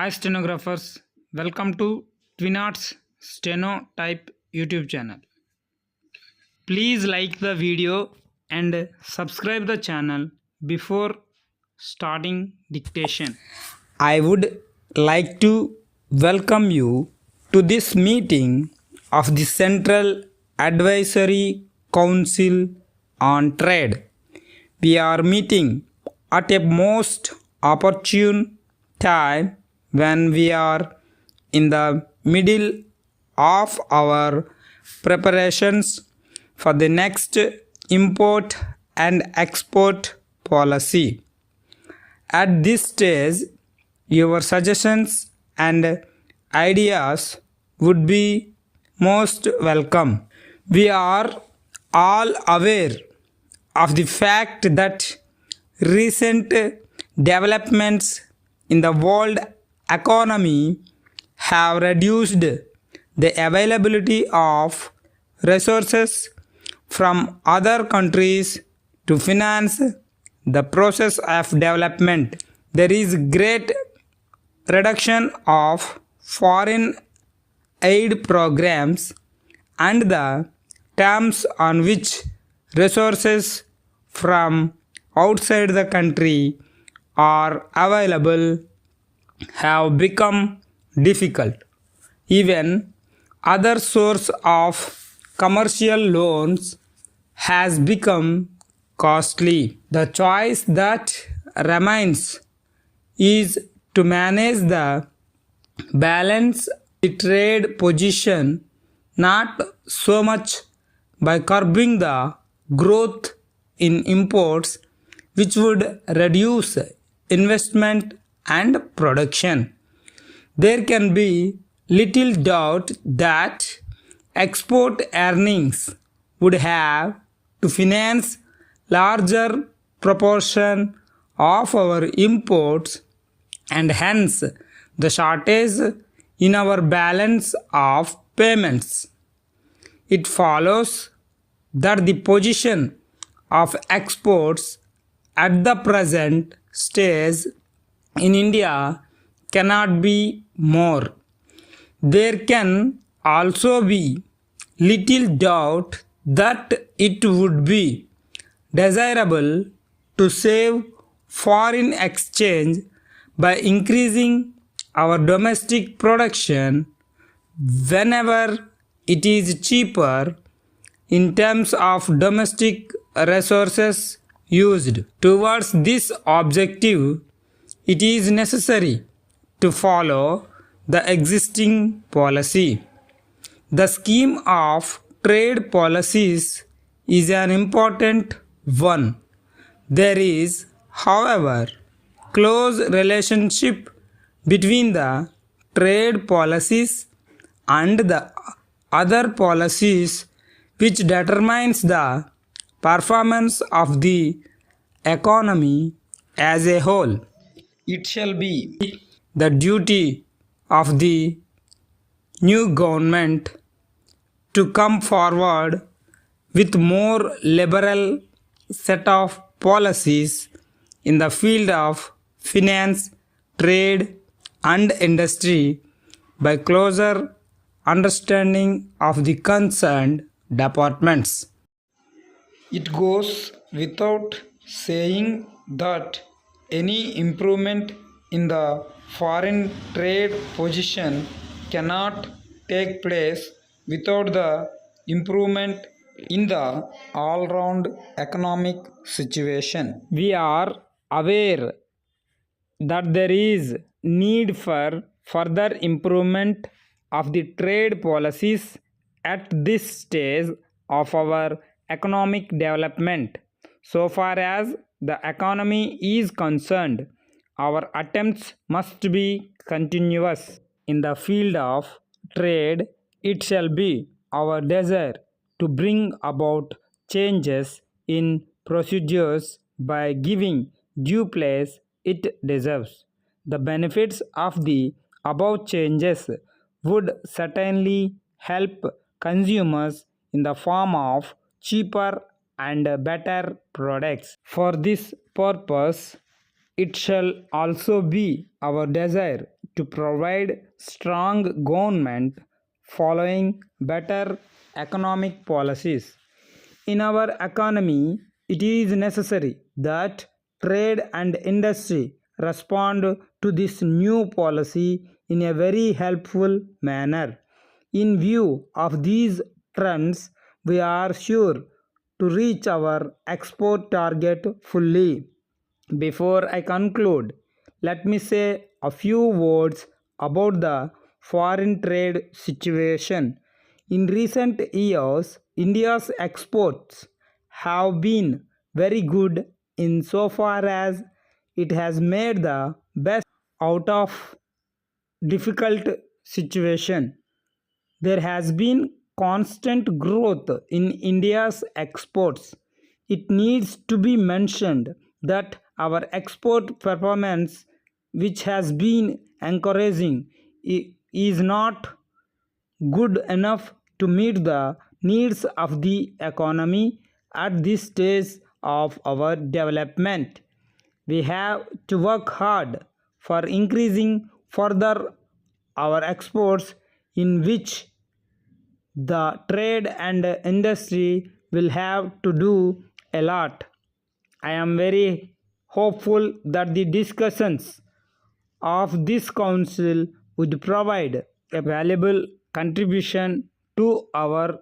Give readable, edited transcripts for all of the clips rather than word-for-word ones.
Hi stenographers, welcome to Twinarts Steno Type YouTube channel. Please like the video and subscribe the channel before starting dictation. I would like to welcome you to this meeting of the Central Advisory Council on Trade. We are meeting at a most opportune time when we are in the middle of our preparations for the next import and export policy. At this stage, your suggestions and ideas would be most welcome. We are all aware of the fact that recent developments in the world economy have reduced the availability of resources from other countries to finance the process of development. There is great reduction of foreign aid programs and the terms on which resources from outside the country are available have become difficult. Even other source of commercial loans has become costly. The choice that remains is to manage the balance the trade position not so much by curbing the growth in imports, which would reduce investment and production. There can be little doubt that export earnings would have to finance larger proportion of our imports, and hence the shortage in our balance of payments. It follows that the position of exports at the present stage in India cannot be more. There can also be little doubt that it would be desirable to save foreign exchange by increasing our domestic production whenever it is cheaper in terms of domestic resources used. Towards this objective, it is necessary to follow the existing policy. The scheme of trade policies is an important one. There is, however, close relationship between the trade policies and the other policies which determines the performance of the economy as a whole. It shall be the duty of the new government to come forward with more liberal set of policies in the field of finance, trade and industry by closer understanding of the concerned departments. It goes without saying that any improvement in the foreign trade position cannot take place without the improvement in the all-round economic situation. We are aware that there is need for further improvement of the trade policies at this stage of our economic development. So far as the economy is concerned, our attempts must be continuous. In the field of trade, it shall be our desire to bring about changes in procedures by giving due place it deserves. The benefits of the above changes would certainly help consumers in the form of cheaper and better products. For this purpose, It shall also be our desire to provide strong government following better economic policies. In our economy, it is necessary that trade and industry respond to this new policy in a very helpful manner. In view of these trends, we are sure to reach our export target fully. Before I conclude, let me say a few words about the foreign trade situation. In recent years, India's exports have been very good insofar as it has made the best out of difficult situation. There has been constant growth in India's exports. It needs to be mentioned that our export performance, which has been encouraging, is not good enough to meet the needs of the economy at this stage of our development. We have to work hard for increasing further our exports, in which the trade and industry will have to do a lot. I am very hopeful that the discussions of this council would provide a valuable contribution to our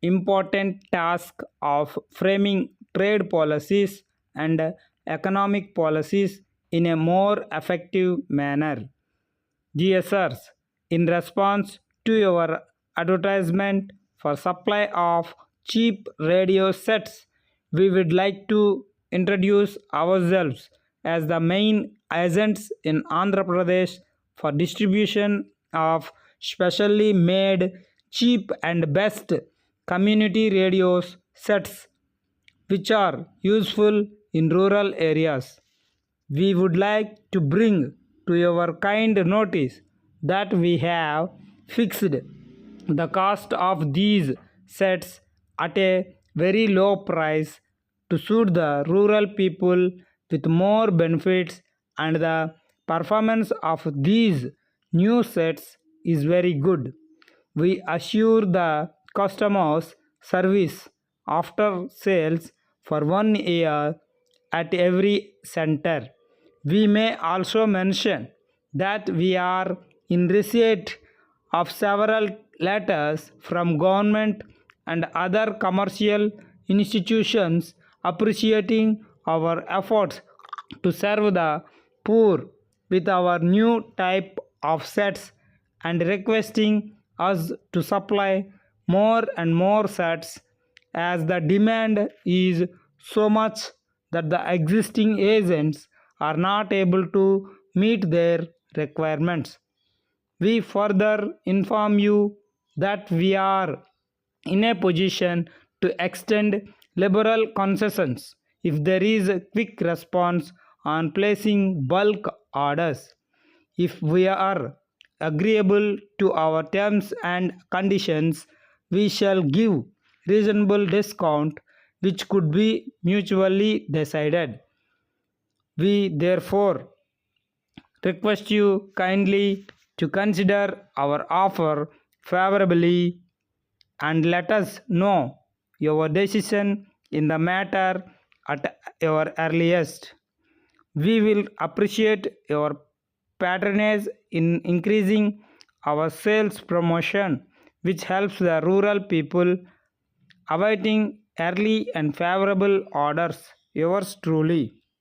important task of framing trade policies and economic policies in a more effective manner. GSRs, in response to your advertisement for supply of cheap radio sets, we would like to introduce ourselves as the main agents in Andhra Pradesh for distribution of specially made cheap and best community radios sets which are useful in rural areas. We would like to bring to your kind notice that we have fixed the cost of these sets at a very low price to suit the rural people with more benefits, and the performance of these new sets is very good. We assure the customers service after sales for 1 year at every center. We may also mention that we are in receipt of several letters from government and other commercial institutions appreciating our efforts to serve the poor with our new type of sets and requesting us to supply more and more sets, as the demand is so much that the existing agents are not able to meet their requirements. We further inform you that we are in a position to extend liberal concessions if there is a quick response on placing bulk orders. If we are agreeable to our terms and conditions, we shall give reasonable discount which could be mutually decided. We therefore request you kindly to consider our offer favorably and let us know your decision in the matter at your earliest. We will appreciate your patronage in increasing our sales promotion, which helps the rural people awaiting early and favorable orders. Yours truly.